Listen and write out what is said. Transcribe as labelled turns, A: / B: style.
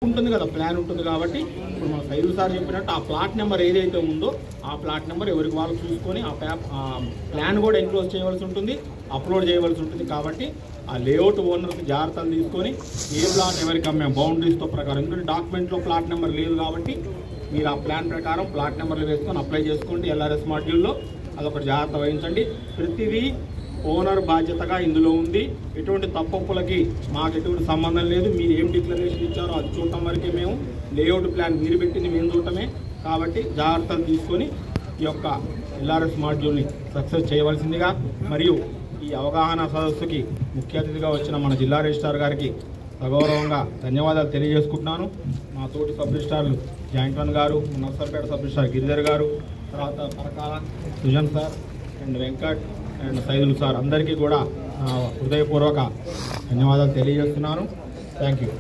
A: ఉంటుంది కదా, ప్లాన్ ఉంటుంది కాబట్టి ఇప్పుడు మన సైదు సార్ చెప్పినట్టు ఆ ప్లాట్ నెంబర్ ఏదైతే ఉందో ఆ ప్లాట్ నెంబర్ ఎవరికి వాళ్ళు చూసుకొని ఆ ప్లాన్ కూడా ఎన్క్లోజ్ చేయవలసి ఉంటుంది, అప్లోడ్ చేయవలసి ఉంటుంది. కాబట్టి ఆ లేఅవుట్ ఓనర్స్ జాగ్రత్తలు తీసుకొని ఏ ప్లాట్ ఎవరికి అమ్మాం బౌండరీస్తో ప్రకారం, ఎందుకంటే డాక్యుమెంట్లో ప్లాట్ నెంబర్ లేదు కాబట్టి మీరు ఆ ప్లాన్ ప్రకారం ప్లాట్ నెంబర్లు వేసుకొని అప్లై చేసుకోండి. ఎల్ఆర్ఎస్ మాడ్యూల్లో అదొకటి జాగ్రత్త వహించండి. ప్రతిదీ ఓనర్ బాధ్యతగా ఇందులో ఉంది. ఎటువంటి తప్పొప్పులకి మాకు ఎటువంటి సంబంధం లేదు. మీరు ఏం డిక్లరేషన్ ఇచ్చారో అది చూడటం వరకే మేము, లేఅవుట్ ప్లాన్ మీరు పెట్టింది మేము చూడటమే. కాబట్టి జాగ్రత్తలు తీసుకొని ఈ యొక్క ఎల్ఆర్ఎస్ మాడ్యూల్ని సక్సెస్ చేయవలసిందిగా, మరియు ఈ అవగాహన సదస్సుకి ముఖ్య అతిథిగా వచ్చిన మన జిల్లా రిజిస్ట్రార్ గారికి సగౌరవంగా ధన్యవాదాలు తెలియజేసుకుంటున్నాను. మా తోటి సబ్ రిజిస్ట్రార్లు జాయింట్ వన్ గారు, నర్సర్పేట సబ్ రిజిస్ట్రార్ గిరిధర్ గారు, తర్వాత Parakala Sujan sir and Venkat and Saidul sir అందరికీ కూడా హృదయపూర్వక ధన్యవాదాలు తెలియజేస్తున్నాను. Thank you.